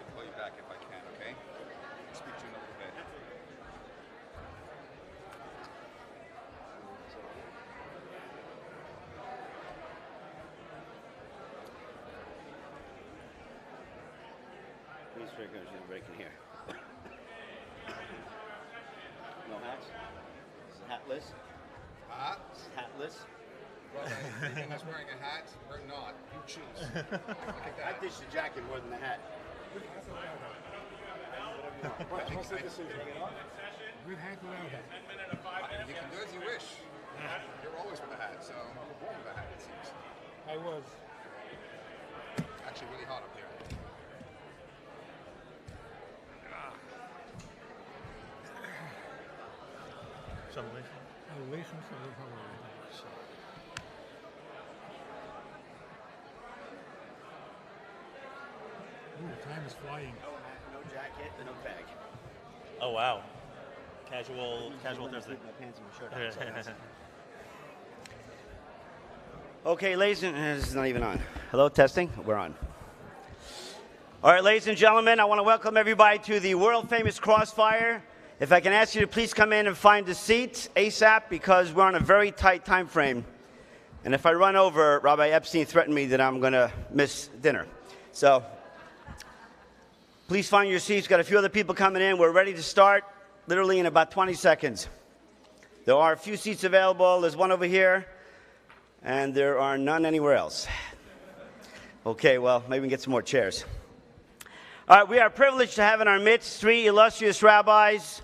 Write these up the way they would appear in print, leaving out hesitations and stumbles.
to call you back if I can, okay? I'll speak to you in a little bit. Please figure out breaking here. No hats? This is hatless? This is hatless? Rabbi Friedman is wearing a hat or not. You choose. Look at I that. dish the jacket more than the hat. With hat or without hat? You can do as you wish. You're always with a hat, so you're born with a hat, it seems. I was. Actually, really hot up here. Ooh, time is flying. No hat, no jacket, and no bag. Oh wow, casual Thursday. My pants and my shirt on, Okay, ladies and this is not even on. Hello, testing. We're on. All right, ladies and gentlemen, I want to welcome everybody to the world famous Crossfire. If I can ask you to please come in and find a seat ASAP because we're on a very tight time frame. And if I run over, Rabbi Epstein threatened me that I'm going to miss dinner. So please find your seats. Got a few other people coming in. We're ready to start literally in about 20 seconds. There are a few seats available. There's one over here, and there are none anywhere else. Okay, well, maybe we can get some more chairs. All right, we are privileged to have in our midst three illustrious rabbis,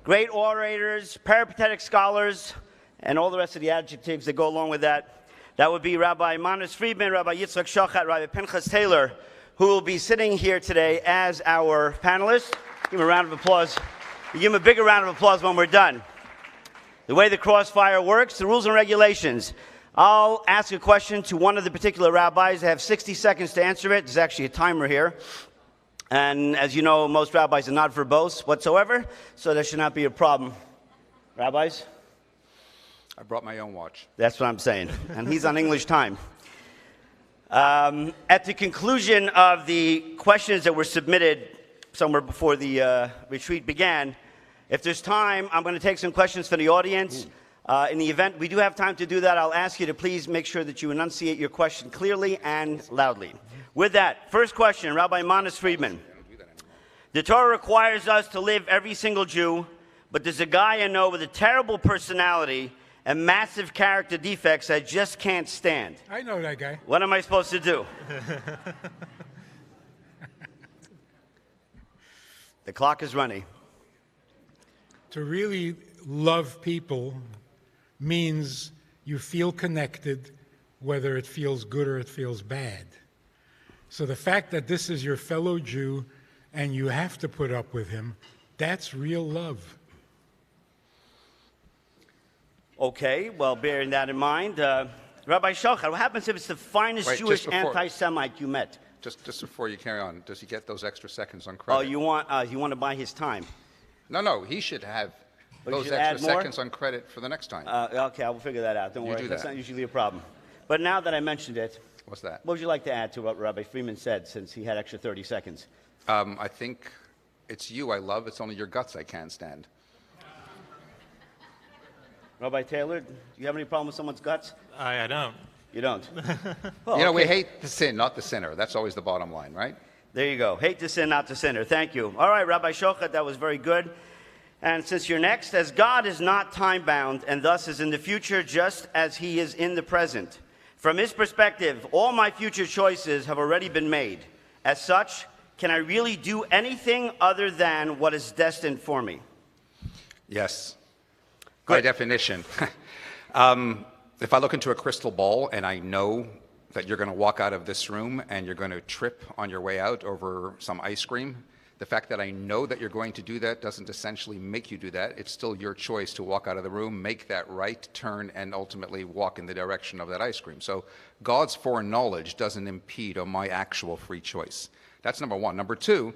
great orators, peripatetic scholars, and all the rest of the adjectives that go along with that. That would be Rabbi Manis Friedman, Rabbi Schochet, Rabbi Pinchas Taylor, who will be sitting here today as our panelists. Give him a round of applause. We give him a bigger round of applause when we're done. The way the Crossfire works, the rules and regulations. I'll ask a question to one of the particular rabbis. I have 60 seconds to answer it. There's actually a timer here. And as you know, most rabbis are not verbose whatsoever, so there should not be a problem. Rabbis? I brought my own watch. That's what I'm saying. And he's on English time. At the conclusion of the questions that were submitted somewhere before the retreat began, if there's time, I'm going to take some questions from the audience. In the event we do have time to do that, I'll ask you to please make sure that you enunciate your question clearly and loudly. With that, first question, Rabbi Manis Friedman. The Torah requires us to live every single Jew, but there's a guy I know with a terrible personality and massive character defects I just can't stand. I know that guy. What am I supposed to do? The clock is running. To really love people means you feel connected, whether it feels good or it feels bad. So the fact that this is your fellow Jew and you have to put up with him, that's real love. Okay, well, bearing that in mind, Rabbi Schochet, what happens if it's the finest Wait, Jewish just before- anti-Semite you met? Just before you carry on, does he get those extra seconds on credit? Oh, you want to buy his time? No, he should have But you those should extra add more? seconds on credit for the next time. Okay, I will figure that out. Don't You worry, do that's that. not usually a problem. But now that I mentioned it, What's that? what would you like to add to what Rabbi Friedman said, since he had extra 30 seconds? I think it's you I love. It's only your guts I can't stand. Rabbi Taylor, do you have any problem with someone's guts? I don't. You don't? Well, You know, we okay. hate the sin, not the sinner. That's always the bottom line, right? There you go. Hate to sin, not to sinner. Thank you. All right, Rabbi Schochet, that was very good. And since you're next, as God is not time-bound and thus is in the future just as he is in the present, from his perspective, all my future choices have already been made. As such, can I really do anything other than what is destined for me? Yes. Good. By definition. If I look into a crystal ball and I know that you're going to walk out of this room and you're going to trip on your way out over some ice cream, the fact that I know that you're going to do that doesn't essentially make you do that. It's still your choice to walk out of the room, make that right turn, and ultimately walk in the direction of that ice cream. So God's foreknowledge doesn't impede on my actual free choice. That's number one. Number two,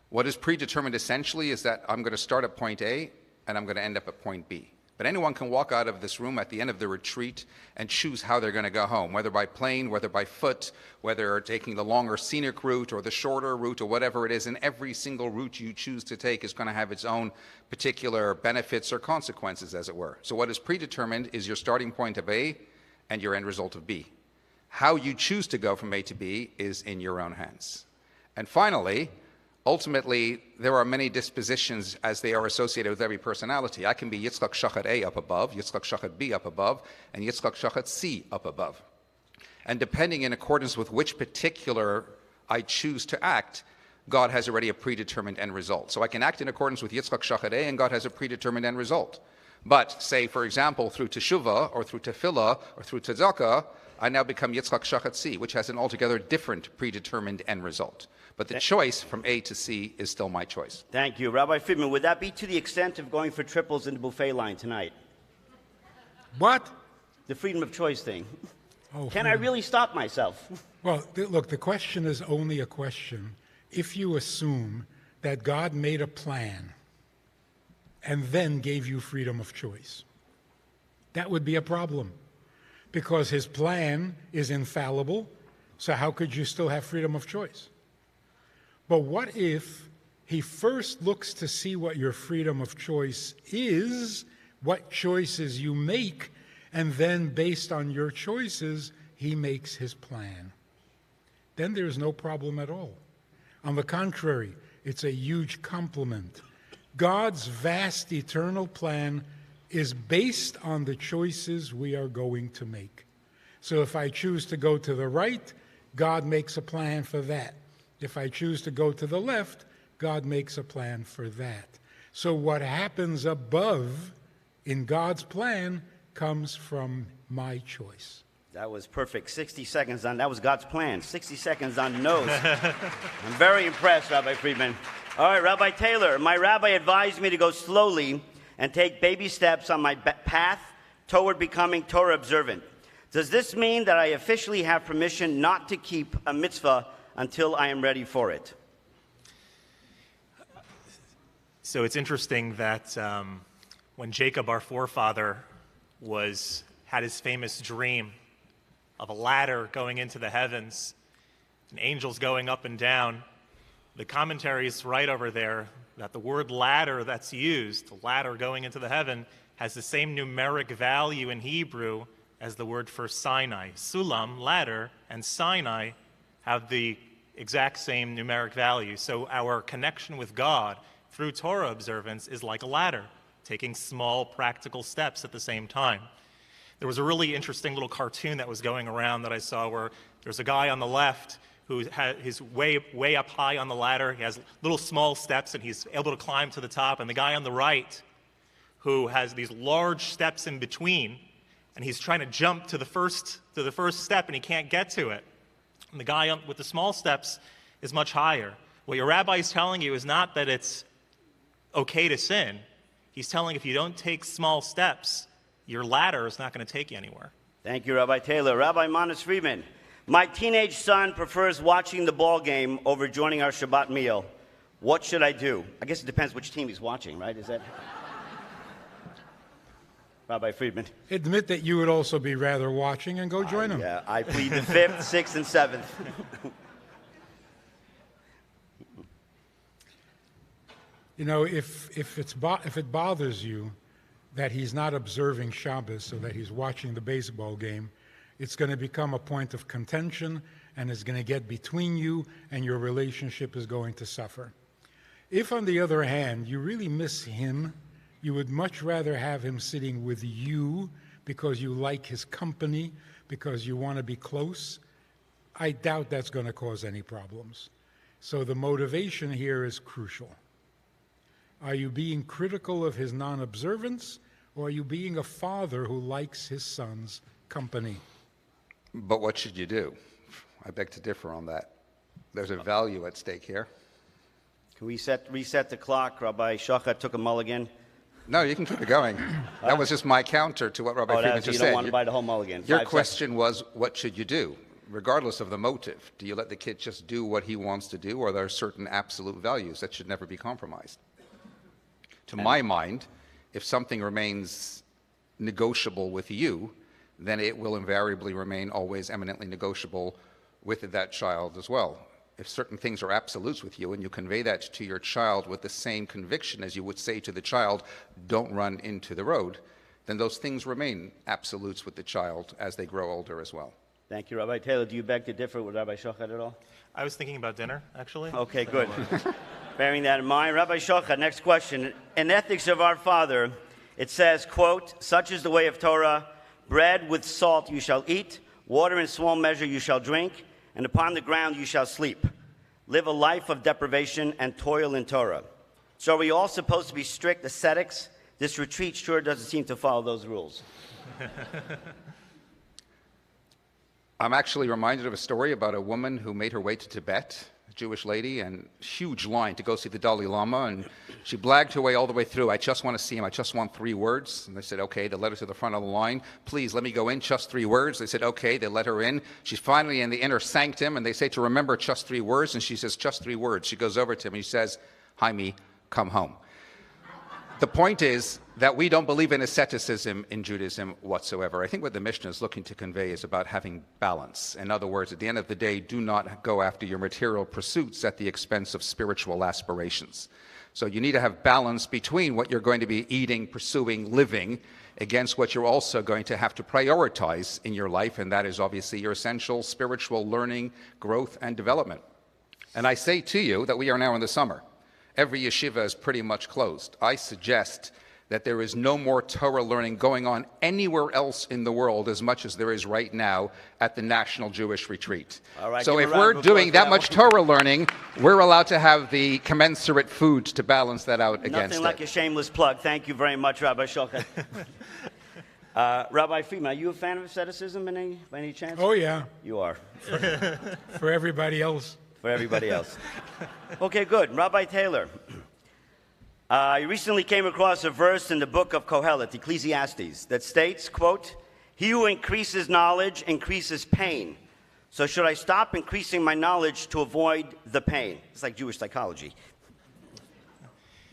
what is predetermined essentially is that I'm going to start at point A and I'm going to end up at point B. But anyone can walk out of this room at the end of the retreat and choose how they're going to go home, whether by plane, whether by foot, whether taking the longer scenic route or the shorter route or whatever it is. And every single route you choose to take is going to have its own particular benefits or consequences, as it were. So what is predetermined is your starting point of A and your end result of B. How you choose to go from A to B is in your own hands. And finally, ultimately, there are many dispositions as they are associated with every personality. I can be Yitzchak Shochet A up above, Yitzchak Shochet B up above, and Yitzchak Shochet C up above. And depending in accordance with which particular I choose to act, God has already a predetermined end result. So I can act in accordance with Yitzchak Shochet A, and God has a predetermined end result. But say, for example, through Teshuvah, or through Tefillah, or through Tzedakah, I now become Yitzchak Shochet C, which has an altogether different predetermined end result. But the choice from A to C is still my choice. Thank you. Rabbi Friedman, would that be to the extent of going for triples in the buffet line tonight? What? The freedom of choice thing. Oh, Can I really stop myself? Well, look, the question is only a question if you assume that God made a plan and then gave you freedom of choice. That would be a problem, because his plan is infallible, so how could you still have freedom of choice? But what if he first looks to see what your freedom of choice is, what choices you make, and then based on your choices, he makes his plan? Then there's no problem at all. On the contrary, it's a huge compliment. God's vast eternal plan is based on the choices we are going to make. So if I choose to go to the right, God makes a plan for that. If I choose to go to the left, God makes a plan for that. So what happens above in God's plan comes from my choice. That was perfect. 60 seconds on, that was God's plan. 60 seconds on the nose. I'm very impressed, Rabbi Friedman. All right, Rabbi Taylor, my rabbi advised me to go slowly and take baby steps on my path toward becoming Torah observant. Does this mean that I officially have permission not to keep a mitzvah until I am ready for it? So it's interesting that when Jacob, our forefather, had his famous dream of a ladder going into the heavens and angels going up and down, the commentary is right over there that the word ladder that's used, the ladder going into the heaven, has the same numeric value in Hebrew as the word for Sinai. Sulam, ladder, and Sinai have the exact same numeric value. So our connection with God through Torah observance is like a ladder, taking small practical steps at the same time. There was a really interesting little cartoon that was going around that I saw where there's a guy on the left who is way up high on the ladder. He has little small steps and he's able to climb to the top. And the guy on the right who has these large steps in between, and he's trying to jump to the first step and he can't get to it. And the guy with the small steps is much higher. What your rabbi is telling you is not that it's okay to sin. He's telling if you don't take small steps, your ladder is not going to take you anywhere. Thank you, Rabbi Taylor. Rabbi Manis Friedman, my teenage son prefers watching the ball game over joining our Shabbat meal. What should I do? I guess it depends which team he's watching, right? Is that... Rabbi Friedman. Admit that you would also be rather watching and go join him. Yeah, I plead the 5th, 6th, and 7th. You know, if it bothers you that he's not observing Shabbos, so that he's watching the baseball game, it's going to become a point of contention, and it's going to get between you, and your relationship is going to suffer. If, on the other hand, you really miss him, you would much rather have him sitting with you because you like his company, because you want to be close, I doubt that's going to cause any problems. So the motivation here is crucial. Are you being critical of his non-observance, or are you being a father who likes his son's company? But what should you do? I beg to differ on that. There's a value at stake here. Can we reset the clock? Rabbi Schochet took a mulligan. No, you can keep it going. That was just my counter to what Rabbi Friedman just said. You don't want to buy the whole mulligan. Your question was, what should you do? Regardless of the motive, do you let the kid just do what he wants to do, or are there certain absolute values that should never be compromised? To my mind, if something remains negotiable with you, then it will invariably remain always eminently negotiable with that child as well. If certain things are absolutes with you and you convey that to your child with the same conviction as you would say to the child, don't run into the road, then those things remain absolutes with the child as they grow older as well. Thank you, Rabbi Taylor. Do you beg to differ with Rabbi Schochet at all? I was thinking about dinner, actually. Okay, good. Bearing that in mind, Rabbi Schochet, next question. In Ethics of Our Father, it says, quote, such is the way of Torah, bread with salt you shall eat, water in small measure you shall drink, and upon the ground you shall sleep. Live a life of deprivation and toil in Torah. So are we all supposed to be strict ascetics? This retreat sure doesn't seem to follow those rules. I'm actually reminded of a story about a woman who made her way to Tibet, a Jewish lady, and huge line to go see the Dalai Lama, and she blagged her way all the way through. I just want to see him. I just want 3 words. And they said, okay. They led her to the front of the line. Please, let me go in. Just 3 words. They said, okay. They let her in. She's finally in the inner sanctum, and they say to remember just 3 words, and she says, just 3 words. She goes over to him, and he says, Jaime, come home. The point is that we don't believe in asceticism in Judaism whatsoever. I think what the Mishnah is looking to convey is about having balance. In other words, at the end of the day, do not go after your material pursuits at the expense of spiritual aspirations. So you need to have balance between what you're going to be eating, pursuing, living, against what you're also going to have to prioritize in your life, and that is obviously your essential spiritual learning, growth, and development. And I say to you that we are now in the summer. Every yeshiva is pretty much closed. I suggest that there is no more Torah learning going on anywhere else in the world as much as there is right now at the National Jewish Retreat. All right, so if we're doing that much Torah learning, we're allowed to have the commensurate food to balance that out against it. Nothing like a shameless plug. Thank you very much, Rabbi Schochet. Rabbi Friedman, are you a fan of asceticism by any chance? Oh, yeah, You are. for everybody else. For everybody else. Okay, good. Rabbi Taylor, I recently came across a verse in the book of Kohelet, Ecclesiastes, that states, quote, he who increases knowledge increases pain. So should I stop increasing my knowledge to avoid the pain? It's like Jewish psychology.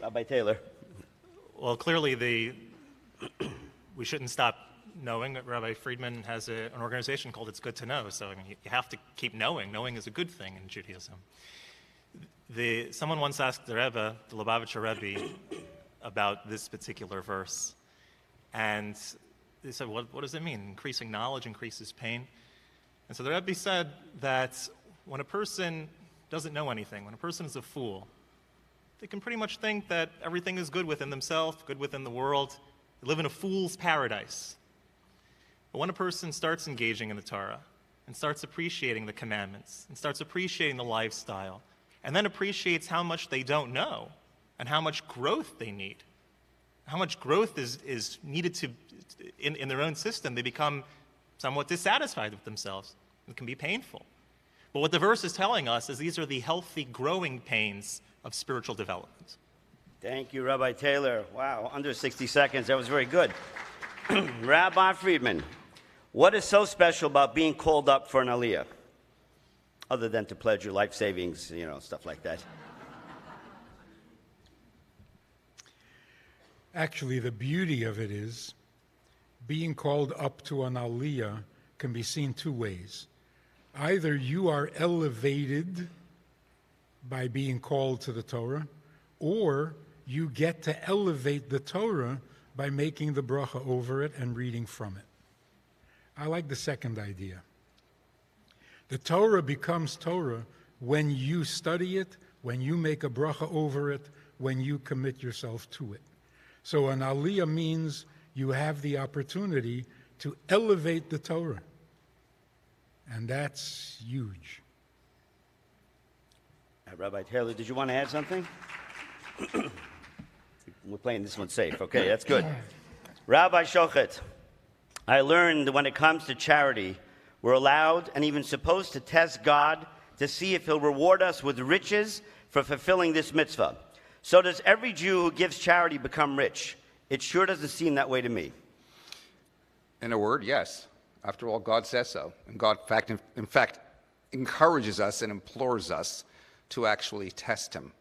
Rabbi Taylor. Well, clearly we shouldn't stop knowing. Rabbi Friedman has an organization called It's Good to Know, so I mean, you have to keep knowing. Knowing is a good thing in Judaism. Someone once asked the Rebbe, the Lubavitcher Rebbe, about this particular verse, and they said, what does it mean? Increasing knowledge increases pain. And so the Rebbe said that when a person doesn't know anything, when a person is a fool, they can pretty much think that everything is good within themselves, good within the world. They live in a fool's paradise. But when a person starts engaging in the Torah and starts appreciating the commandments and starts appreciating the lifestyle and then appreciates how much they don't know and how much growth they need, how much growth is needed in their own system, they become somewhat dissatisfied with themselves. It can be painful. But what the verse is telling us is these are the healthy, growing pains of spiritual development. Thank you, Rabbi Taylor. Wow, under 60 seconds. That was very good. Rabbi Friedman, what is so special about being called up for an aliyah? Other than to pledge your life savings, stuff like that. Actually, the beauty of it is being called up to an aliyah can be seen 2 ways. Either you are elevated by being called to the Torah, or you get to elevate the Torah by making the bracha over it and reading from it. I like the second idea. The Torah becomes Torah when you study it, when you make a bracha over it, when you commit yourself to it. So an aliyah means you have the opportunity to elevate the Torah. And that's huge. Rabbi Taylor, did you want to add something? We're playing this one safe. Okay, that's good. Rabbi Schochet, I learned that when it comes to charity, we're allowed and even supposed to test God to see if he'll reward us with riches for fulfilling this mitzvah. So does every Jew who gives charity become rich? It sure doesn't seem that way to me. In a word, yes. After all, God says so. And God, in fact, encourages us and implores us to actually test him.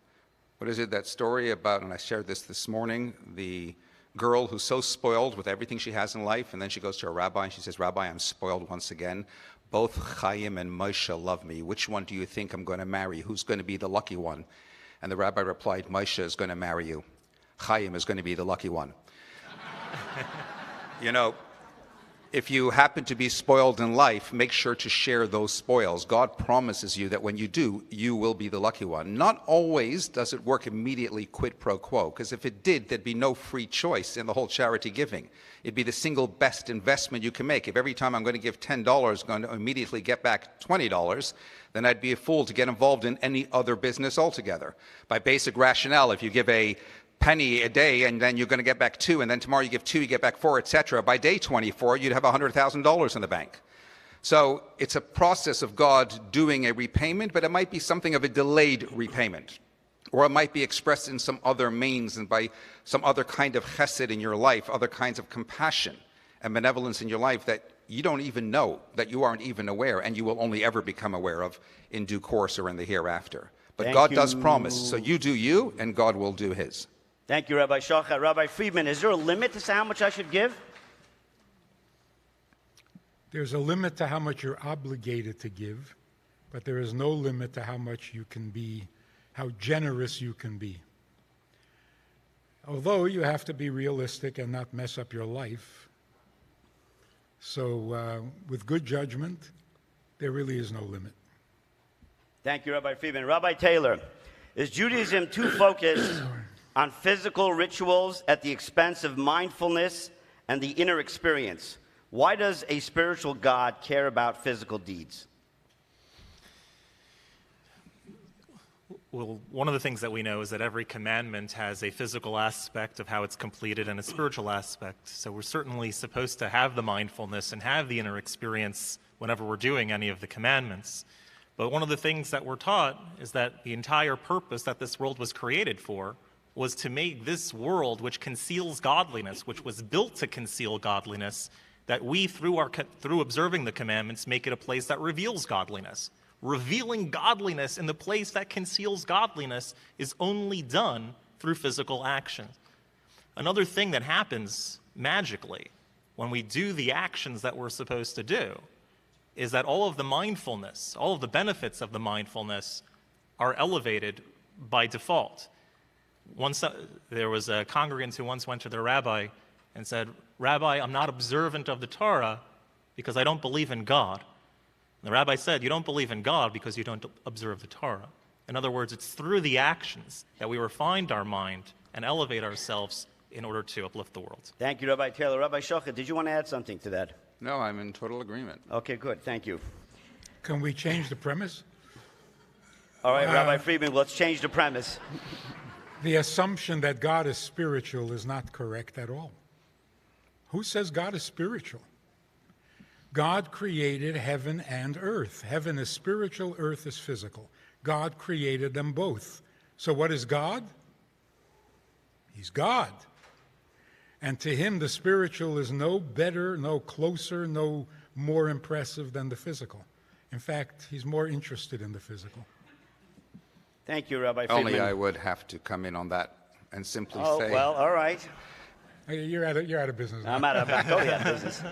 What is it, that story about, and I shared this morning, the girl who's so spoiled with everything she has in life, and then she goes to a rabbi and she says, Rabbi, I'm spoiled once again. Both Chaim and Moshe love me. Which one do you think I'm going to marry? Who's going to be the lucky one? And the rabbi replied, Moshe is going to marry you. Chaim is going to be the lucky one. You know, if you happen to be spoiled in life, make sure to share those spoils. God promises you that when you do, you will be the lucky one. Not always does it work immediately quid pro quo, because if it did, there'd be no free choice in the whole charity giving. It'd be the single best investment you can make. If every time I'm going to give $10, I'm going to immediately get back $20, then I'd be a fool to get involved in any other business altogether. By basic rationale, if you give a penny a day and then you're going to get back 2, and then tomorrow you give 2, you get back 4, etc. By day 24, you'd have $100,000 in the bank. So it's a process of God doing a repayment, but it might be something of a delayed repayment. Or it might be expressed in some other means and by some other kind of chesed in your life, other kinds of compassion and benevolence in your life that you don't even know, that you aren't even aware, and you will only ever become aware of in due course or in the hereafter. But God does promise. So you do you, and God will do his. Thank you, Rabbi Schochet. Rabbi Friedman, is there a limit to how much I should give? There's a limit to how much you're obligated to give, but there is no limit to how much you can be, how generous you can be. Although you have to be realistic and not mess up your life. So with good judgment, there really is no limit. Thank you, Rabbi Friedman. Rabbi Taylor, is Judaism too focused on physical rituals at the expense of mindfulness and the inner experience? Why does a spiritual God care about physical deeds? Well, one of the things that we know is that every commandment has a physical aspect of how it's completed and a spiritual aspect. So we're certainly supposed to have the mindfulness and have the inner experience whenever we're doing any of the commandments. But one of the things that we're taught is that the entire purpose that this world was created for was to make this world, which conceals godliness, which was built to conceal godliness, that we, through observing the commandments, make it a place that reveals godliness. Revealing godliness in the place that conceals godliness is only done through physical action. Another thing that happens magically when we do the actions that we're supposed to do is that all of the mindfulness, all of the benefits of the mindfulness are elevated by default. Once there was a congregant who once went to their rabbi and said, Rabbi, I'm not observant of the Torah because I don't believe in God. And the rabbi said, you don't believe in God because you don't observe the Torah. In other words, it's through the actions that we refine our mind and elevate ourselves in order to uplift the world. Thank you, Rabbi Taylor. Rabbi Schochet, did you want to add something to that? No, I'm in total agreement. Okay, good. Thank you. Can we change the premise? All right, Rabbi Friedman, let's change the premise. The assumption that God is spiritual is not correct at all. Who says God is spiritual? God created heaven and earth. Heaven is spiritual, earth is physical. God created them both. So what is God? He's God. And to him, the spiritual is no better, no closer, no more impressive than the physical. In fact, he's more interested in the physical. Thank you, Rabbi Friedman. Only I would have to come in on that and simply Oh, say... well, all right. You're out of business now. I'm out of business.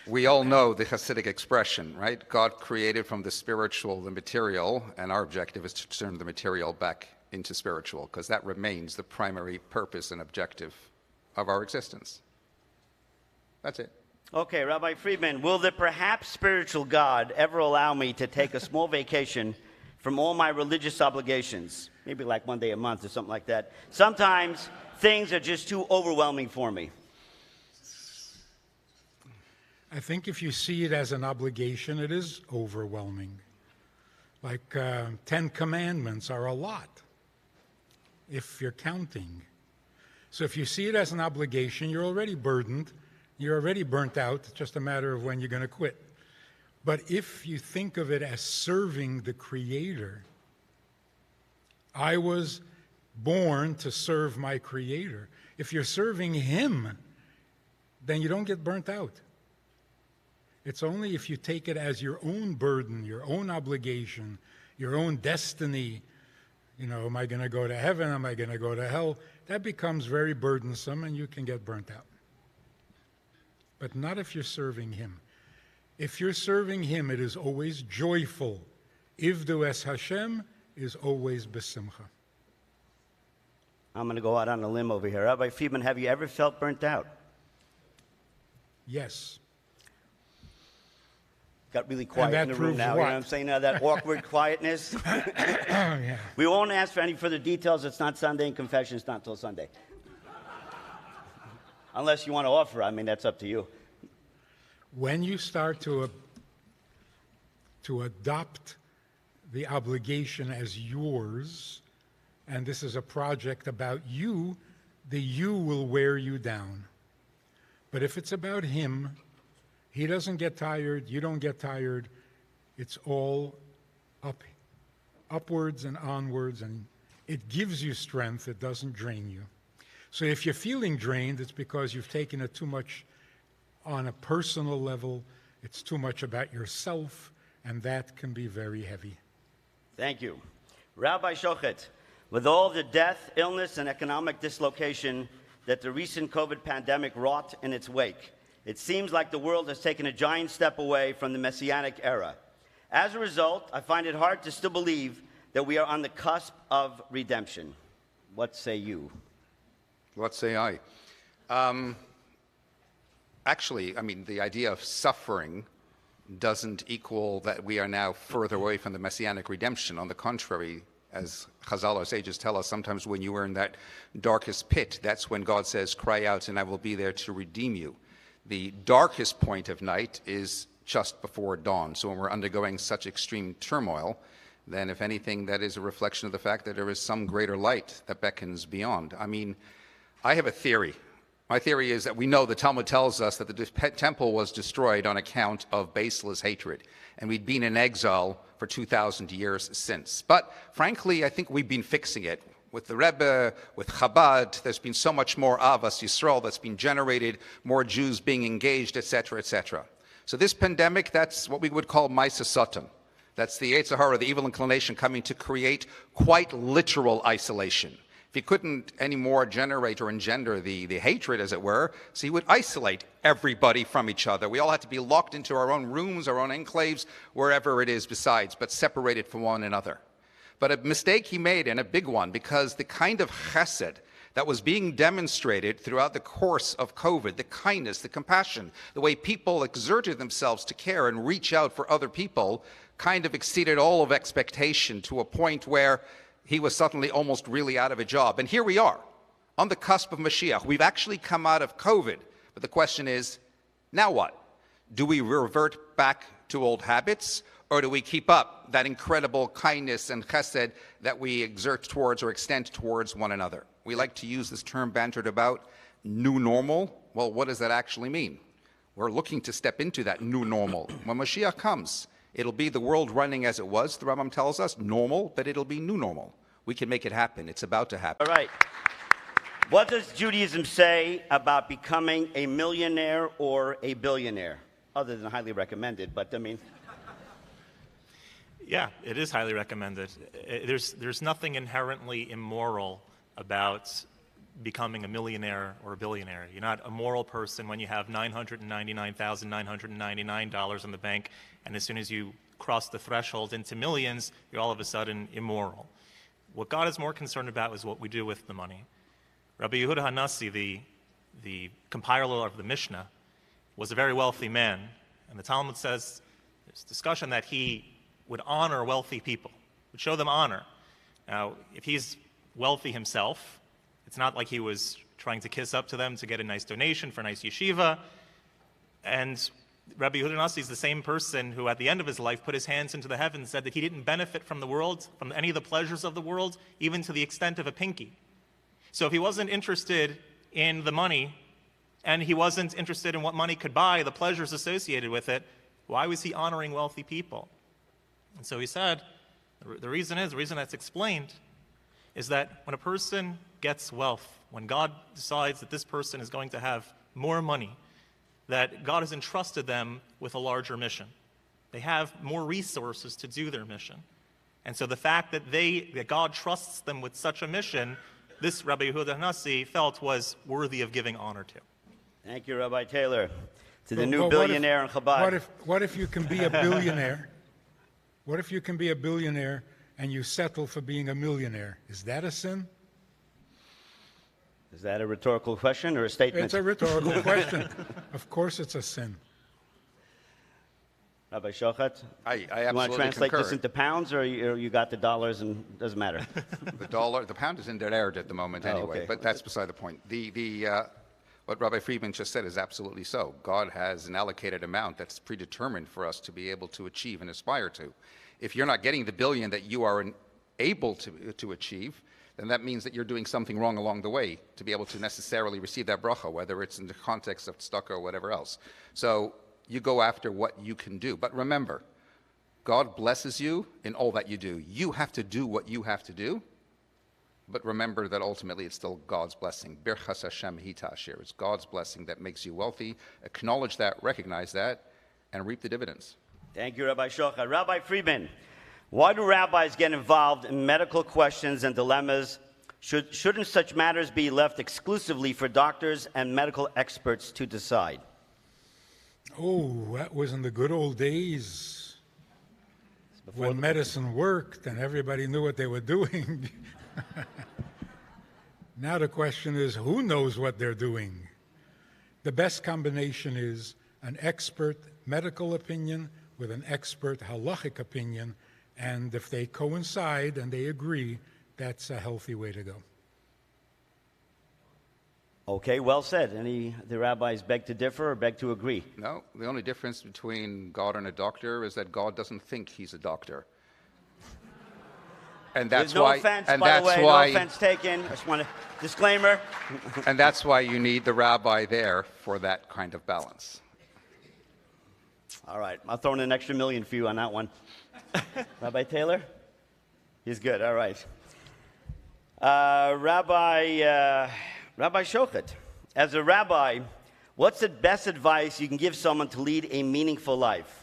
We all know the Hasidic expression, right? God created from the spiritual the material, and our objective is to turn the material back into spiritual, because that remains the primary purpose and objective of our existence. That's it. Okay, Rabbi Friedman, will the perhaps spiritual God ever allow me to take a small vacation from all my religious obligations? Maybe like one day a month or something like that. Sometimes things are just too overwhelming for me. I think if you see it as an obligation, it is overwhelming. Like 10 commandments are a lot, if you're counting. So if you see it as an obligation, you're already burdened, you're already burnt out, it's just a matter of when you're going to quit. But if you think of it as serving the Creator, I was born to serve my Creator. If you're serving Him, then you don't get burnt out. It's only if you take it as your own burden, your own obligation, your own destiny, You know, am I going to go to heaven? Am I going to go to hell? That becomes very burdensome and you can get burnt out. But not if you're serving him. If you're serving him, it is always joyful. Ivdu es Hashem is always besimcha. I'm going to go out on a limb over here. Rabbi Friedman, have you ever felt burnt out? Yes. Got really quiet in the room now. You know what I'm saying? That awkward quietness. Yeah. We won't ask for any further details. It's not Sunday, and confession is not until Sunday. Unless you want to offer. I mean, that's up to you. When you start to adopt the obligation as yours, and this is a project about you, the you will wear you down. But if it's about him, he doesn't get tired, you don't get tired. It's all upwards and onwards, and it gives you strength, it doesn't drain you. So if you're feeling drained, it's because you've taken it too much on a personal level, it's too much about yourself, and that can be very heavy. Thank you. Rabbi Schochet, with all the death, illness, and economic dislocation that the recent COVID pandemic wrought in its wake, it seems like the world has taken a giant step away from the Messianic era. As a result, I find it hard to still believe that we are on the cusp of redemption. What say you? What say I? Actually, I mean, the idea of suffering doesn't equal that we are now further away from the Messianic redemption. On the contrary, as Chazal, our sages, tell us, sometimes when you are in that darkest pit, that's when God says, cry out and I will be there to redeem you. The darkest point of night is just before dawn. So when we're undergoing such extreme turmoil, then if anything, that is a reflection of the fact that there is some greater light that beckons beyond. I mean, I have a theory. My theory is that we know the Talmud tells us that the temple was destroyed on account of baseless hatred, and we'd been in exile for 2,000 years since. But frankly, I think we've been fixing it. With the Rebbe, with Chabad, there's been so much more Avas Yisrael that's been generated, more Jews being engaged, etc., etc. So this pandemic, that's what we would call Maisa Satan. That's the Yetzer Hara, the evil inclination, coming to create quite literal isolation. If he couldn't anymore generate or engender the hatred, as it were, so he would isolate everybody from each other. We all had to be locked into our own rooms, our own enclaves, wherever it is besides, but separated from one another. But a mistake he made, and a big one, because the kind of chesed that was being demonstrated throughout the course of COVID, the kindness, the compassion, the way people exerted themselves to care and reach out for other people, kind of exceeded all of expectation to a point where he was suddenly almost really out of a job. And here we are, on the cusp of Mashiach. We've actually come out of COVID. But the question is, now what? Do we revert back to old habits? Or do we keep up that incredible kindness and chesed that we exert towards or extend towards one another? We like to use this term bantered about, new normal. Well, what does that actually mean? We're looking to step into that new normal. When Mashiach comes, it'll be the world running as it was, the Rambam tells us, normal, but it'll be new normal. We can make it happen. It's about to happen. All right. What does Judaism say about becoming a millionaire or a billionaire? Other than highly recommended, but I mean... Yeah, it is highly recommended. There's nothing inherently immoral about becoming a millionaire or a billionaire. You're not a moral person when you have $999,999 in the bank, and as soon as you cross the threshold into millions, you're all of a sudden immoral. What God is more concerned about is what we do with the money. Rabbi Yehuda Hanassi, the compiler of the Mishnah, was a very wealthy man, and the Talmud says there's discussion that he would honor wealthy people, would show them honor. Now, if he's wealthy himself, it's not like he was trying to kiss up to them to get a nice donation for a nice yeshiva. And Rabbi Yehuda Hanassi is the same person who, at the end of his life, put his hands into the heavens and said that he didn't benefit from the world, from any of the pleasures of the world, even to the extent of a pinky. So if he wasn't interested in the money, and he wasn't interested in what money could buy, the pleasures associated with it, why was he honoring wealthy people? And so he said, the reason that's explained is that when a person gets wealth, when God decides that this person is going to have more money, that God has entrusted them with a larger mission. They have more resources to do their mission. And so the fact that God trusts them with such a mission, this Rabbi Yehuda Hanassi felt was worthy of giving honor to. Thank you, Rabbi Taylor. To the new But billionaire in Chabad. What if you can be a billionaire? What if you can be a billionaire and you settle for being a millionaire? Is that a sin? Is that a rhetorical question or a statement? It's a rhetorical question. Of course it's a sin. Rabbi Schochet? I You want to absolutely translate concur. this into pounds, or you got the dollars and it doesn't matter? The pound is in der at the moment Oh, anyway, okay. but that's beside the point. What Rabbi Friedman just said is absolutely so. God has an allocated amount that's predetermined for us to be able to achieve and aspire to. If you're not getting the billion that you are able to achieve, then that means that you're doing something wrong along the way to be able to necessarily receive that bracha, whether it's in the context of tzedakah or whatever else. So you go after what you can do. But remember, God blesses you in all that you do. You have to do what you have to do. But remember that ultimately it's still God's blessing. Birchas Hashem hi ta'ashir. It's God's blessing that makes you wealthy. Acknowledge that, recognize that, and reap the dividends. Thank you, Rabbi Schochet. Rabbi Friedman, why do rabbis get involved in medical questions and dilemmas? Shouldn't such matters be left exclusively for doctors and medical experts to decide? Oh, that was in the good old days when medicine worked and everybody knew what they were doing. Now the question is, who knows what they're doing? The best combination is an expert medical opinion with an expert halachic opinion, and if they coincide and they agree, that's a healthy way to go. Okay, well said. The rabbis beg to differ or beg to agree? No, the only difference between God and a doctor is that God doesn't think he's a doctor. And that's There's no why, offense, and by that's the way, why, no offense taken. I just want to, disclaimer. and that's why you need the rabbi there for that kind of balance. All right, I'll throw in an extra million for you on that one. Rabbi Taylor? He's good, all right. Rabbi Schochet, as a rabbi, what's the best advice you can give someone to lead a meaningful life?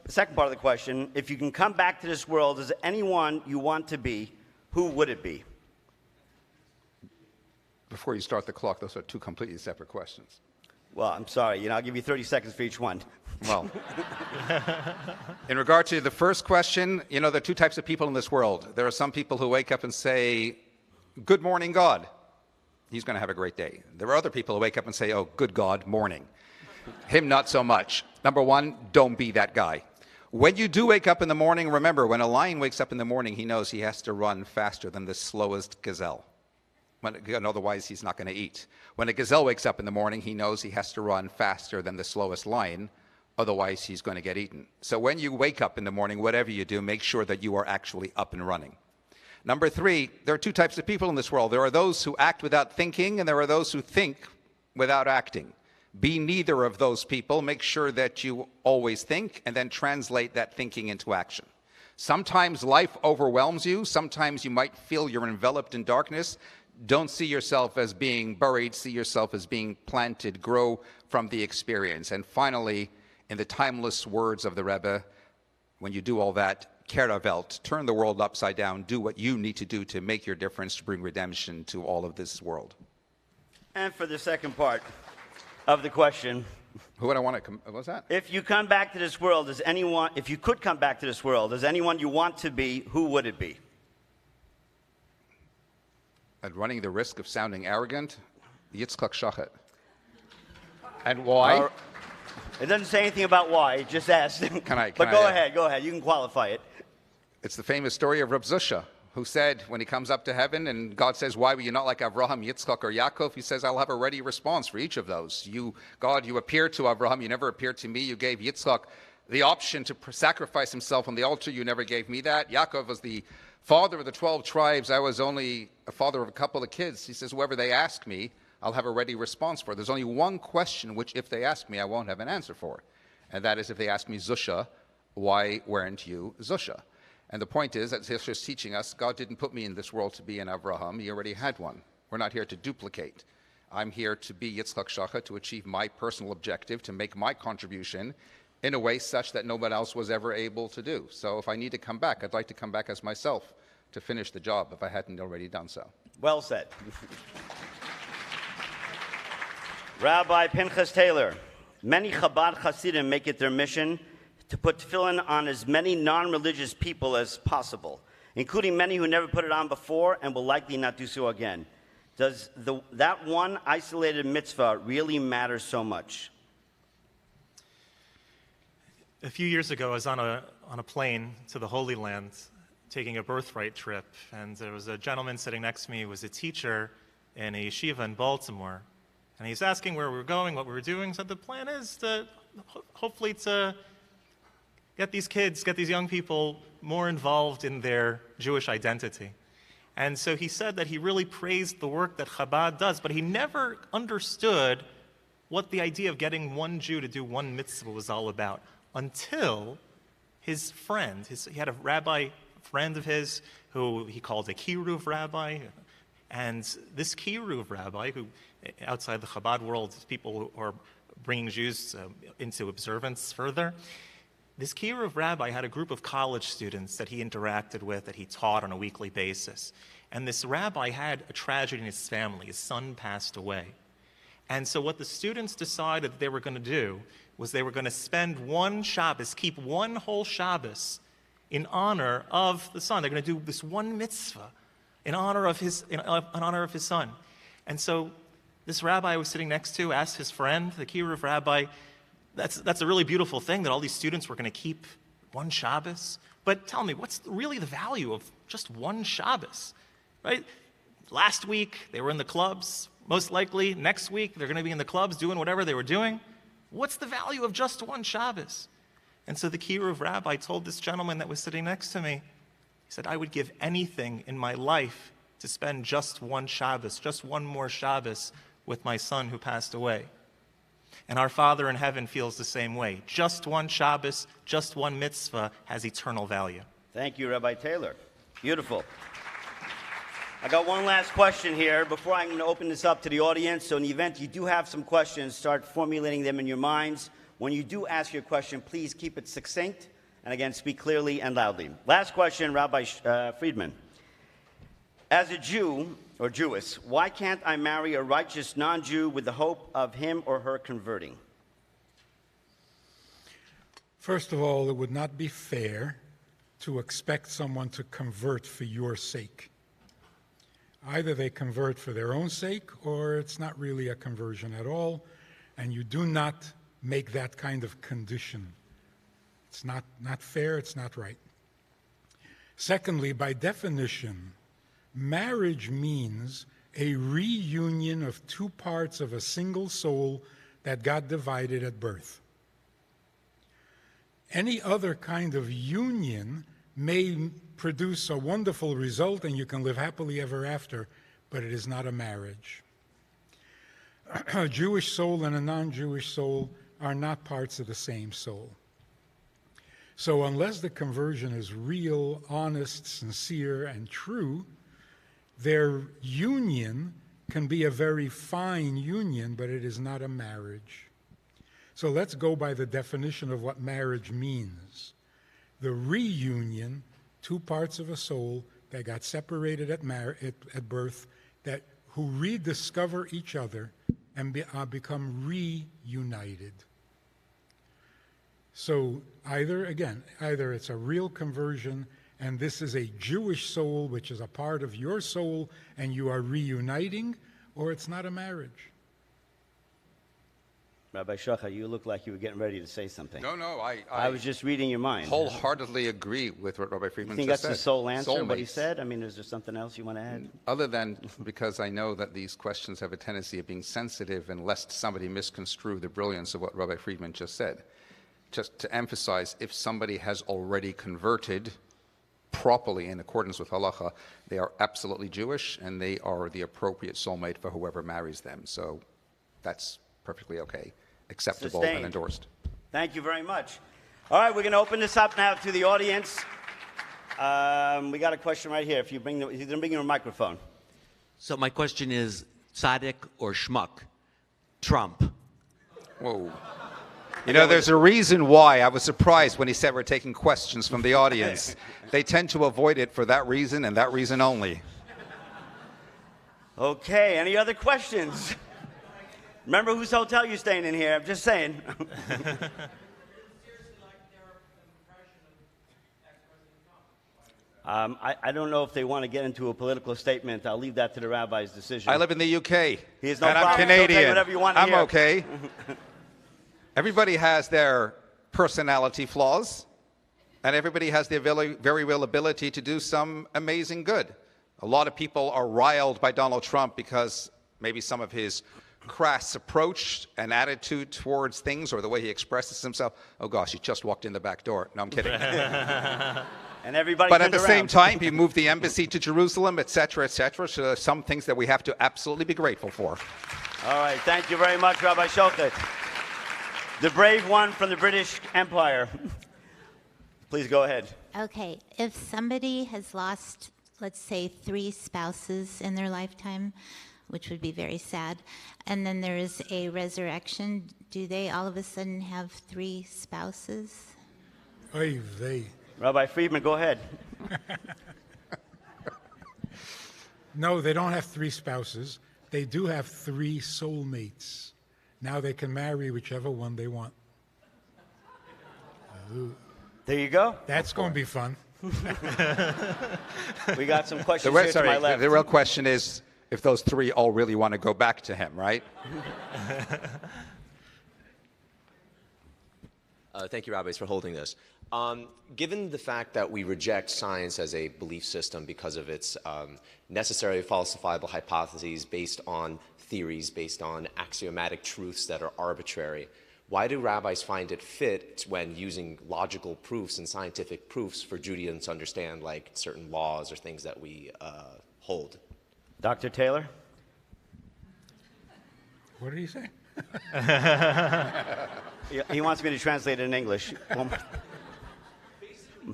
Second part of the question, if you can come back to this world as anyone you want to be, who would it be? Before you start the clock, those are two completely separate questions. Well, I'm sorry. I'll give you 30 seconds for each one. Well, in regard to the first question, there are two types of people in this world. There are some people who wake up and say, "Good morning, God." He's going to have a great day. There are other people who wake up and say, "Oh, good God, morning." Him, not so much. Number one, don't be that guy. When you do wake up in the morning, remember, when a lion wakes up in the morning, he knows he has to run faster than the slowest gazelle. Otherwise, he's not going to eat. When a gazelle wakes up in the morning, he knows he has to run faster than the slowest lion. Otherwise, he's going to get eaten. So when you wake up in the morning, whatever you do, make sure that you are actually up and running. Number three, there are two types of people in this world. There are those who act without thinking, and there are those who think without acting. Be neither of those people. Make sure that you always think and then translate that thinking into action. Sometimes life overwhelms you. Sometimes you might feel you're enveloped in darkness. Don't see yourself as being buried. See yourself as being planted. Grow from the experience. And finally, in the timeless words of the Rebbe, when you do all that, Keravelt, turn the world upside down. Do what you need to do to make your difference, to bring redemption to all of this world. And for the second part of the question, Who would I want to what was that? if you come back to this world as anyone, if you could come back to this world as anyone you want to be, who would it be? At running the risk of sounding arrogant, Yitzchak Schochet. And why? It doesn't say anything about why. It just asked. But go ahead. You can qualify it. It's the famous story of Reb Zusha, who said when he comes up to heaven and God says, "Why were you not like Avraham, Yitzchak, or Yaakov?" He says, "I'll have a ready response for each of those. God, you appeared to Avraham, you never appeared to me. You gave Yitzchak the option to sacrifice himself on the altar. You never gave me that. Yaakov was the father of the 12 tribes. I was only a father of a couple of kids." He says, "Whoever they ask me, I'll have a ready response for. There's only one question which, if they ask me, I won't have an answer for. And that is if they ask me, Zusha, why weren't you Zusha?" And the point is that Zusha is teaching us, God didn't put me in this world to be an Avraham. He already had one. We're not here to duplicate. I'm here to be Yitzchak Schochet, to achieve my personal objective, to make my contribution, in a way such that nobody else was ever able to do. So if I need to come back, I'd like to come back as myself to finish the job if I hadn't already done so. Well said. Rabbi Pinchas Taylor, many Chabad Hasidim make it their mission to put tefillin on as many non-religious people as possible, including many who never put it on before and will likely not do so again. Does that one isolated mitzvah really matter so much? A few years ago, I was on a plane to the Holy Land taking a birthright trip, and there was a gentleman sitting next to me who was a teacher in a yeshiva in Baltimore. And he's asking where we were going, what we were doing. So the plan is to hopefully to get these kids, get these young people more involved in their Jewish identity. And so he said that he really praised the work that Chabad does, but he never understood what the idea of getting one Jew to do one mitzvah was all about until his friend, he had a rabbi friend of his who he called a kiruv rabbi. And this kiruv rabbi, who outside the Chabad world, people who are bringing Jews into observance further, this kiruv rabbi had a group of college students that he interacted with, that he taught on a weekly basis. And this rabbi had a tragedy in his family. His son passed away. And so what the students decided that they were going to do was they were going to spend one Shabbos, keep one whole Shabbos in honor of the son. They're going to do this one mitzvah in honor of his son. And so this rabbi I was sitting next to asked his friend, the kiruv rabbi, that's a really beautiful thing that all these students were going to keep one Shabbos. But tell me, what's really the value of just one Shabbos, right? Last week, they were in the clubs. Most likely, next week, they're going to be in the clubs doing whatever they were doing. What's the value of just one Shabbos? And so the kiruv rabbi told this gentleman that was sitting next to me, he said, I would give anything in my life to spend just one Shabbos, just one more Shabbos with my son who passed away. And our Father in heaven feels the same way. Just one Shabbos, just one mitzvah has eternal value. Thank you, Rabbi Taylor. Beautiful. I got one last question here before I'm going to open this up to the audience. So in the event you do have some questions, start formulating them in your minds. When you do ask your question, please keep it succinct. And again, speak clearly and loudly. Last question, Rabbi Friedman. As a Jew, or Jewess, why can't I marry a righteous non-Jew with the hope of him or her converting? First of all, it would not be fair to expect someone to convert for your sake. Either they convert for their own sake, or it's not really a conversion at all, and you do not make that kind of condition. It's not fair, it's not right. Secondly, by definition, marriage means a reunion of two parts of a single soul that got divided at birth. Any other kind of union may produce a wonderful result and you can live happily ever after, but it is not a marriage. A Jewish soul and a non-Jewish soul are not parts of the same soul. So unless the conversion is real, honest, sincere, and true, their union can be a very fine union, but it is not a marriage. So let's go by the definition of what marriage means. The reunion, two parts of a soul that got separated at birth, who rediscover each other and become reunited. So either it's a real conversion, and this is a Jewish soul, which is a part of your soul, and you are reuniting, or it's not a marriage. Rabbi Schochet, you look like you were getting ready to say something. No, I was just reading your mind. Wholeheartedly agree with what Rabbi Friedman You think just that's said. the sole answer, Soulmates. what he said? I mean, is there something else you want to add? Other than because I know that these questions have a tendency of being sensitive, and lest somebody misconstrue the brilliance of what Rabbi Friedman just said. Just to emphasize, if somebody has already converted properly in accordance with halacha, they are absolutely Jewish, and they are the appropriate soulmate for whoever marries them. So that's perfectly okay, acceptable, Sustained. and endorsed. Thank you very much. All right, we're going to open this up now to the audience. We got a question right here. If you bring your microphone. So my question is, tzaddik or schmuck? Trump. Whoa. You know, there's a reason why I was surprised when he said we're taking questions from the audience. They tend to avoid it for that reason and that reason only. Okay, any other questions? Remember whose hotel you're staying in here. I'm just saying. I don't know if they want to get into a political statement. I'll leave that to the rabbi's decision. I live in the UK. He has no and problem. I'm Canadian. Say whatever you want to I'm hear. okay. Everybody has their personality flaws, and everybody has the very real ability to do some amazing good. A lot of people are riled by Donald Trump because maybe some of his crass approach and attitude towards things or the way he expresses himself. Oh gosh, he just walked in the back door. No, I'm kidding. And everybody But at turned the same around. time, he moved the embassy to Jerusalem, et cetera, et cetera. So there's some things that we have to absolutely be grateful for. All right, thank you very much, Rabbi Schochet. The brave one from the British Empire. Please go ahead. Okay, if somebody has lost, let's say, 3 spouses in their lifetime, which would be very sad, and then there is a resurrection, do they all of a sudden have 3 spouses? Oy vey. Rabbi Friedman, go ahead. No, they don't have 3 spouses. They do have 3 soulmates. Now they can marry whichever one they want. There you go. That's going to be fun. We got some questions here to my left. The real question is if those 3 all really want to go back to him, right? Thank you, rabbis, for holding this. Given the fact that we reject science as a belief system because of its necessary falsifiable hypotheses based on theories, based on axiomatic truths that are arbitrary, why do rabbis find it fit when using logical proofs and scientific proofs for Judaism to understand like certain laws or things that we hold? Dr. Taylor? What did he say? He wants me to translate it in English.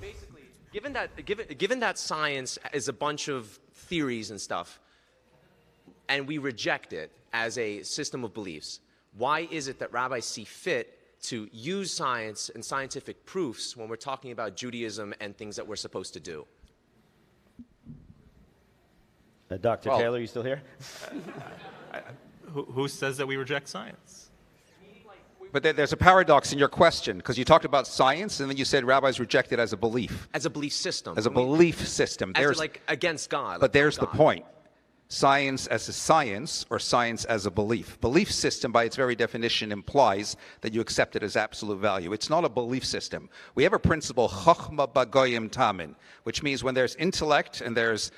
Basically, given that science is a bunch of theories and stuff, and we reject it as a system of beliefs, why is it that rabbis see fit to use science and scientific proofs when we're talking about Judaism and things that we're supposed to do? Dr. Taylor, you still here? Who says that we reject science? But there's a paradox in your question, because you talked about science, and then you said rabbis reject it as a belief. As a belief system. As a belief system. As like against God. But there's the God. point. Science as a science or science as a belief. Belief system, by its very definition, implies that you accept it as absolute value. It's not a belief system. We have a principle, chochma bagoyim tamin, which means when there's intellect and there's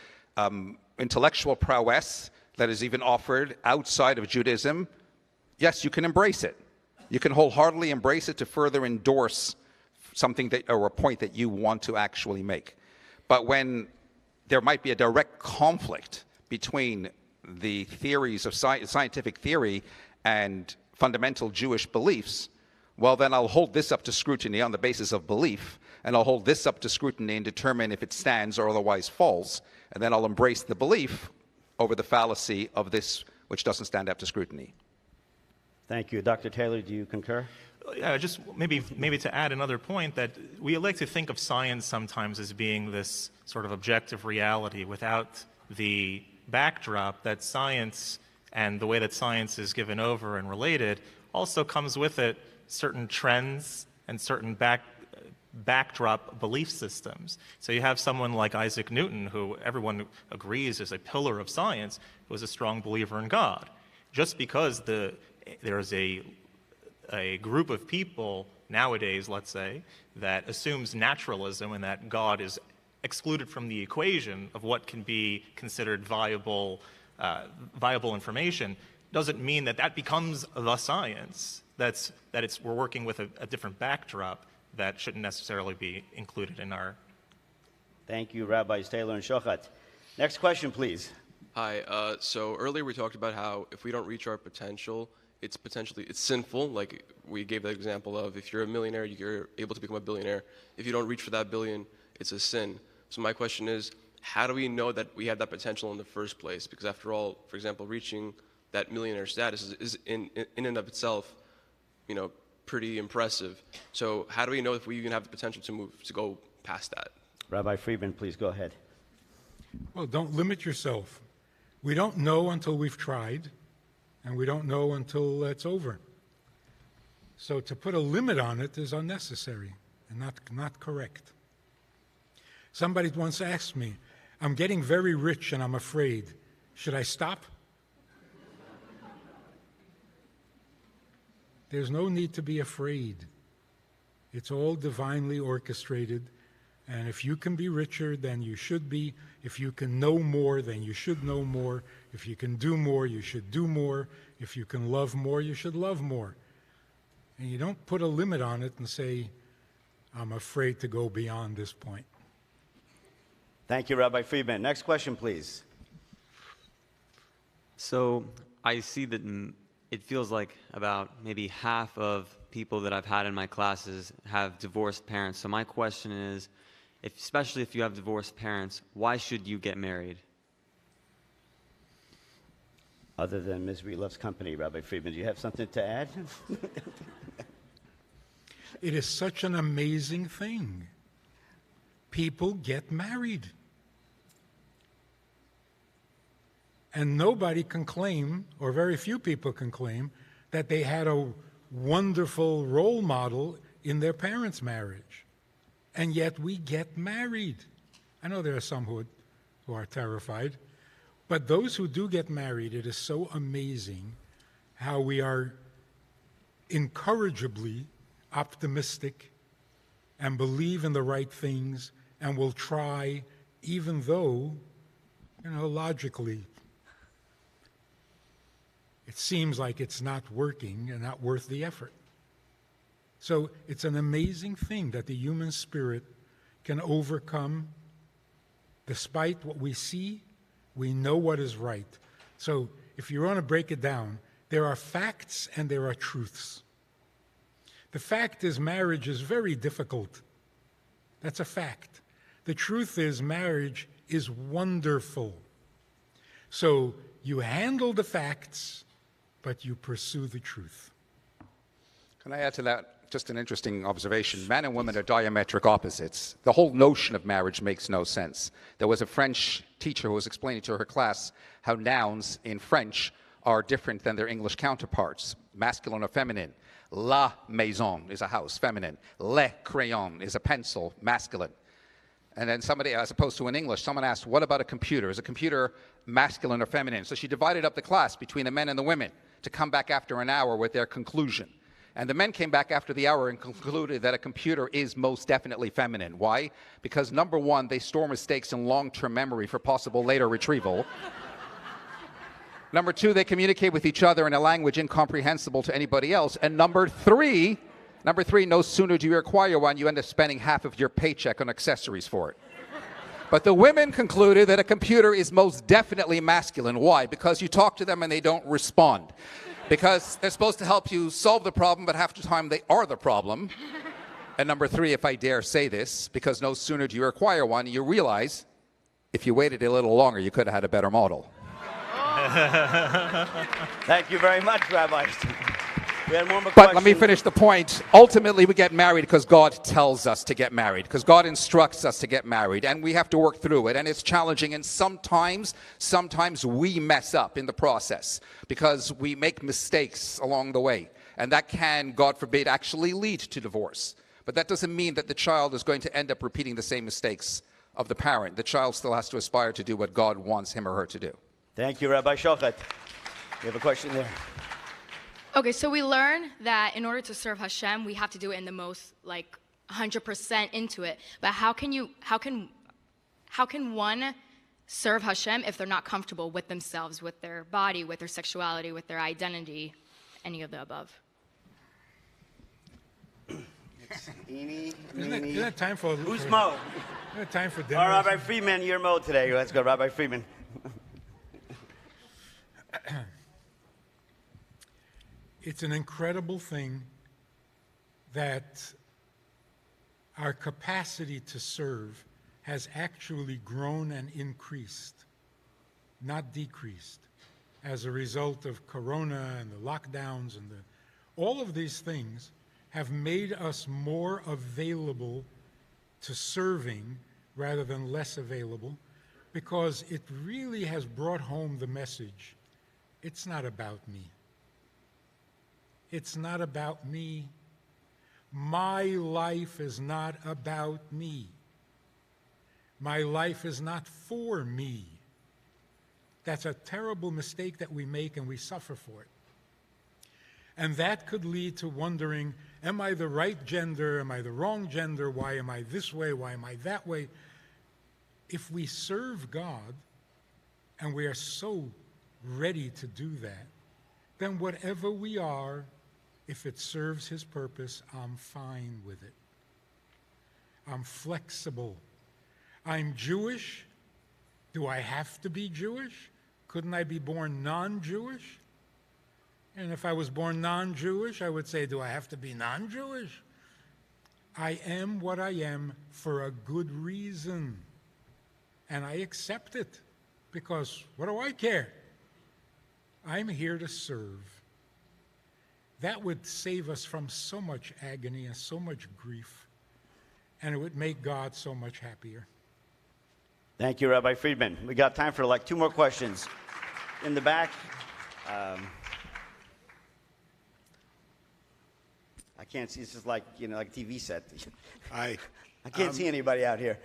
intellectual prowess that is even offered outside of Judaism, yes, you can embrace it. You can wholeheartedly embrace it to further endorse something that, or a point that you want to actually make. But when there might be a direct conflict between the theories of scientific theory and fundamental Jewish beliefs, well, then I'll hold this up to scrutiny on the basis of belief, and I'll hold this up to scrutiny and determine if it stands or otherwise falls, and then I'll embrace the belief over the fallacy of this which doesn't stand up to scrutiny. Thank you. Dr. Taylor, do you concur? Yeah, just maybe to add another point, that we like to think of science sometimes as being this sort of objective reality without the backdrop that science and the way that science is given over and related also comes with it certain trends and certain backdrop belief systems. So you have someone like Isaac Newton, who everyone agrees is a pillar of science, who was a strong believer in God. Just because there's a group of people nowadays, let's say, that assumes naturalism and that God is excluded from the equation of what can be considered viable information, doesn't mean that becomes the science. We're working with a different backdrop that shouldn't necessarily be included in our. Thank you, Rabbis Taylor and Schochet. Next question, please. Hi. So earlier we talked about how if we don't reach our potential, it's sinful. Like we gave the example of if you're a millionaire, you're able to become a billionaire. If you don't reach for that billion, it's a sin. So my question is, how do we know that we have that potential in the first place? Because after all, for example, reaching that millionaire status is in and of itself, pretty impressive. So how do we know if we even have the potential to go past that? Rabbi Friedman, please go ahead. Well, don't limit yourself. We don't know until we've tried, and we don't know until it's over. So to put a limit on it is unnecessary and not correct. Somebody once asked me, I'm getting very rich and I'm afraid. Should I stop? There's no need to be afraid. It's all divinely orchestrated. And if you can be richer, then you should be. If you can know more, then you should know more. If you can do more, you should do more. If you can love more, you should love more. And you don't put a limit on it and say, I'm afraid to go beyond this point. Thank you, Rabbi Friedman. Next question, please. So I see that it feels like about maybe half of people that I've had in my classes have divorced parents. So my question is, especially if you have divorced parents, why should you get married? Other than misery loves company, Rabbi Friedman, do you have something to add? It is such an amazing thing. People get married. And nobody can claim, or very few people can claim, that they had a wonderful role model in their parents' marriage. And yet we get married. I know there are some who are terrified, but those who do get married, it is so amazing how we are incorrigibly optimistic and believe in the right things and will try even though, logically, it seems like it's not working and not worth the effort. So it's an amazing thing that the human spirit can overcome. Despite what we see, we know what is right. So if you want to break it down, there are facts and there are truths. The fact is marriage is very difficult. That's a fact. The truth is marriage is wonderful. So you handle the facts, but you pursue the truth. Can I add to that just an interesting observation? Men and women are diametric opposites. The whole notion of marriage makes no sense. There was a French teacher who was explaining to her class how nouns in French are different than their English counterparts, masculine or feminine. La maison is a house, feminine. Le crayon is a pencil, masculine. And then somebody, as opposed to in English, someone asked, what about a computer? Is a computer masculine or feminine? So she divided up the class between the men and the women to come back after an hour with their conclusion. And the men came back after the hour and concluded that a computer is most definitely feminine. Why? Because number one, they store mistakes in long-term memory for possible later retrieval. Number two, they communicate with each other in a language incomprehensible to anybody else. And number three, no sooner do you acquire one, you end up spending half of your paycheck on accessories for it. But the women concluded that a computer is most definitely masculine. Why? Because you talk to them and they don't respond. Because they're supposed to help you solve the problem, but half the time they are the problem. And number three, if I dare say this, because no sooner do you acquire one, you realize if you waited a little longer, you could have had a better model. Thank you very much, Rabbi. We had one more But let me finish the point. Ultimately, we get married because God tells us to get married, because God instructs us to get married, and we have to work through it. And it's challenging, and sometimes we mess up in the process because we make mistakes along the way. And that can, God forbid, actually lead to divorce. But that doesn't mean that the child is going to end up repeating the same mistakes of the parent. The child still has to aspire to do what God wants him or her to do. Thank you, Rabbi Schochet. You have a question there? Okay, so we learn that in order to serve Hashem, we have to do it in the most, 100% into it. But how can one serve Hashem if they're not comfortable with themselves, with their body, with their sexuality, with their identity, any of the above? Isn't that time for... Who's mode? Isn't it time for dinner? All right, Rabbi Friedman, your mode today. Let's go, Rabbi Friedman. It's an incredible thing that our capacity to serve has actually grown and increased, not decreased, as a result of Corona and the lockdowns and all of these things have made us more available to serving rather than less available, because it really has brought home the message, it's not about me. It's not about me. My life is not about me. My life is not for me. That's a terrible mistake that we make, and we suffer for it. And that could lead to wondering, am I the right gender? Am I the wrong gender? Why am I this way? Why am I that way? If we serve God, and we are so ready to do that, then whatever we are, if it serves His purpose, I'm fine with it. I'm flexible. I'm Jewish. Do I have to be Jewish? Couldn't I be born non-Jewish? And if I was born non-Jewish, I would say, do I have to be non-Jewish? I am what I am for a good reason. And I accept it, because what do I care? I'm here to serve. That would save us from so much agony and so much grief, and it would make God so much happier. Thank you, Rabbi Friedman. We got time for like 2 more questions. In the back. I can't see. This is like, like a TV set. I can't see anybody out here.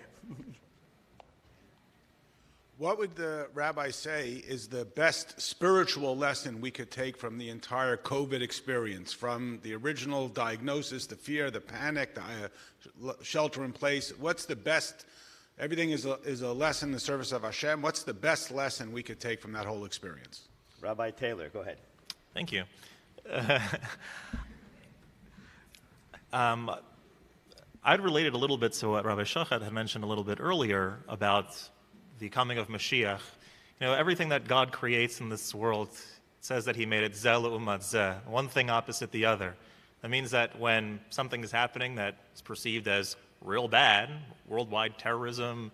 What would the rabbi say is the best spiritual lesson we could take from the entire COVID experience, from the original diagnosis, the fear, the panic, the shelter in place? What's the best? Everything is a lesson in the service of Hashem. What's the best lesson we could take from that whole experience? Rabbi Taylor, go ahead. Thank you. I'd relate it a little bit to what Rabbi Schochet had mentioned a little bit earlier about the coming of Mashiach. Everything that God creates in this world says that He made it zeh l'umat zeh, one thing opposite the other. That means that when something is happening that is perceived as real bad, worldwide terrorism,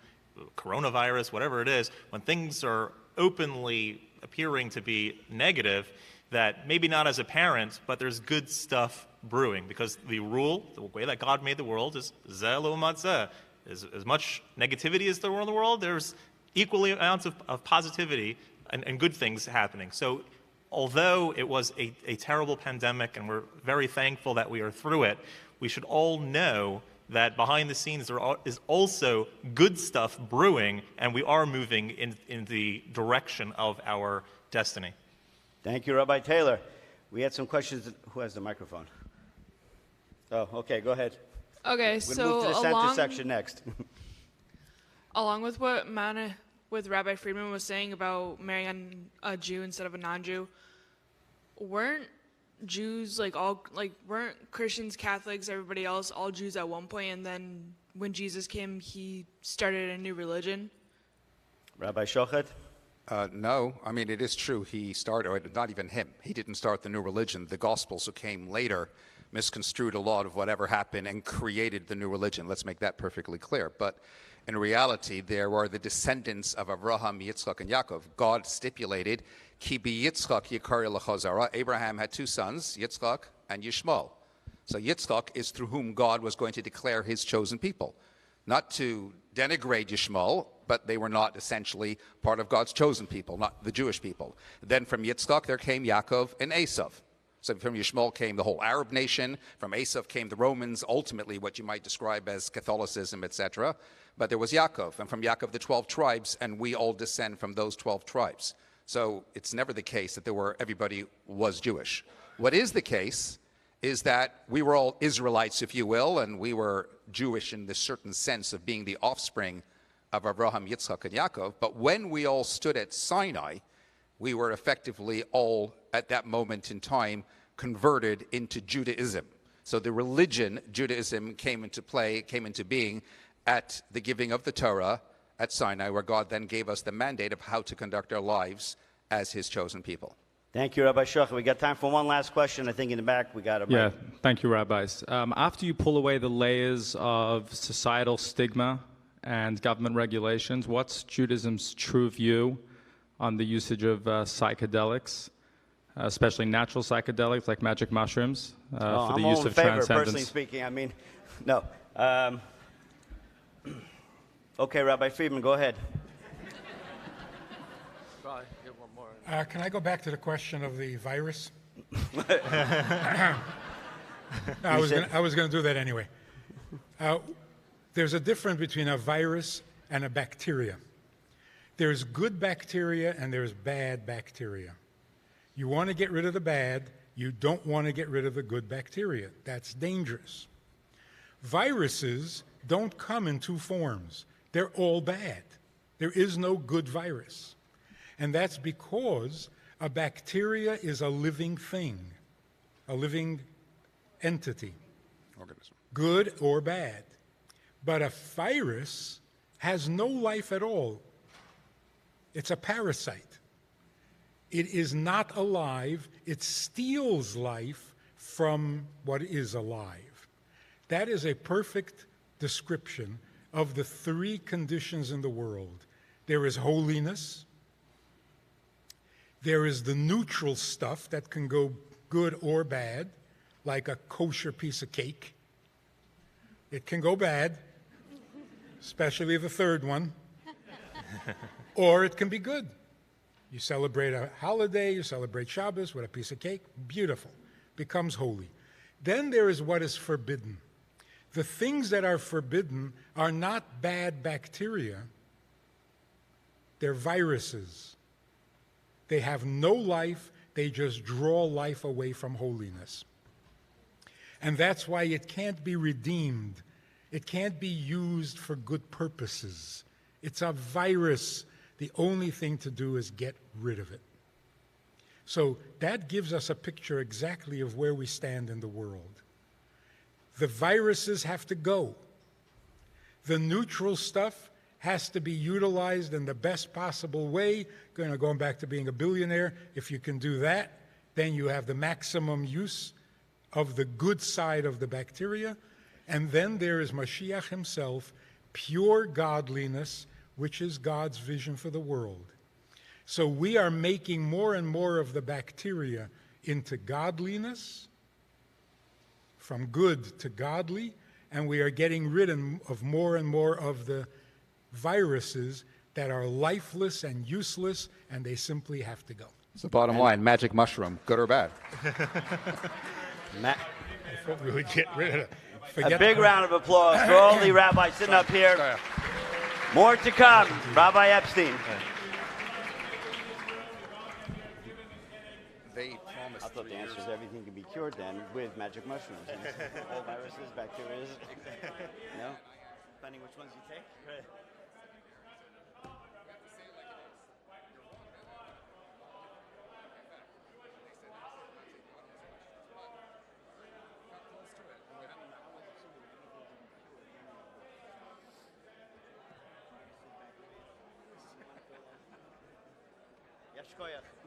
coronavirus, whatever it is, when things are openly appearing to be negative, that maybe not as apparent, but there's good stuff brewing, because the way that God made the world is zeh l'umat zeh. As much negativity as there were in the world, there's equally amounts of positivity and good things happening. So although it was a terrible pandemic, and we're very thankful that we are through it, we should all know that behind the scenes there is also good stuff brewing, and we are moving in the direction of our destiny. Thank you, Rabbi Taylor. We had some questions. Who has the microphone? Oh, okay, go ahead. Okay, We'll so move to the center section next. along with what with Rabbi Friedman was saying about marrying a Jew instead of a non-Jew, weren't Jews weren't Christians, Catholics, everybody else all Jews at one point, and then when Jesus came, He started a new religion? Rabbi Schochet? No, I mean, it is true. He started, or not even him. He didn't start the new religion. The Gospels, who came later, misconstrued a lot of whatever happened and created the new religion. Let's make that perfectly clear. But in reality, there were the descendants of Abraham, Yitzchak, and Yaakov. God stipulated, Ki b'Yitzchak yikari l'chazara. Abraham had 2 sons, Yitzchak and Yishmael. So Yitzchak is through whom God was going to declare His chosen people. Not to denigrate Yishmael, but they were not essentially part of God's chosen people, not the Jewish people. Then from Yitzchak there came Yaakov and Esav. So from Yishmael came the whole Arab nation. From Esav came the Romans, ultimately what you might describe as Catholicism, etc. But there was Yaakov, and from Yaakov the 12 tribes, and we all descend from those 12 tribes. So it's never the case that everybody was Jewish. What is the case is that we were all Israelites, if you will, and we were Jewish in the certain sense of being the offspring of Abraham, Yitzchak, and Yaakov. But when we all stood at Sinai, we were effectively all, at that moment in time, converted into Judaism. So the religion, Judaism, came into being at the giving of the Torah at Sinai, where God then gave us the mandate of how to conduct our lives as His chosen people. Thank you, Rabbi Schochet. We got time for one last question. I think in the back we got a mic. Yeah, thank you, rabbis. After you pull away the layers of societal stigma and government regulations, what's Judaism's true view on the usage of psychedelics? especially natural psychedelics like magic mushrooms, for the I'm use all in of favor, transcendence. personally speaking. I mean, no. Okay, Rabbi Friedman, go ahead. Can I go back to the question of the virus? I was going to do that anyway. There's a difference between a virus and a bacteria. There's good bacteria and there's bad bacteria. You want to get rid of the bad, you don't want to get rid of the good bacteria. That's dangerous. Viruses don't come in two forms. They're all bad. There is no good virus. And that's because a bacteria is a living thing, a living entity, Organism. good or bad. But a virus has no life at all. It's a parasite. It is not alive. It steals life from what is alive. That is a perfect description of the three conditions in the world. There is holiness. There is the neutral stuff that can go good or bad, like a kosher piece of cake. It can go bad, especially the third one. Or it can be good. You celebrate a holiday, you celebrate Shabbos with a piece of cake, beautiful, becomes holy. Then there is what is forbidden. The things that are forbidden are not bad bacteria, they're viruses. They have no life, they just draw life away from holiness. And that's why it can't be redeemed. It can't be used for good purposes. It's a virus. The only thing to do is get rid of it. So that gives us a picture exactly of where we stand in the world. The viruses have to go. The neutral stuff has to be utilized in the best possible way. Going back to being a billionaire, if you can do that, then you have the maximum use of the good side of the bacteria. And then there is Mashiach himself, pure godliness, which is God's vision for the world. So we are making more and more of the bacteria into godliness, from good to godly, and we are getting rid of more and more of the viruses that are lifeless and useless, and they simply have to go. It's the bottom line, magic mushroom, good or bad? If we would get rid of it. A big round of applause for all the rabbis sitting up here. More to come. Rabbi Epstein. They promised. I thought the answer is everything can be cured then with magic mushrooms. All viruses, bacteria. No? Depending which ones you take. Schochet.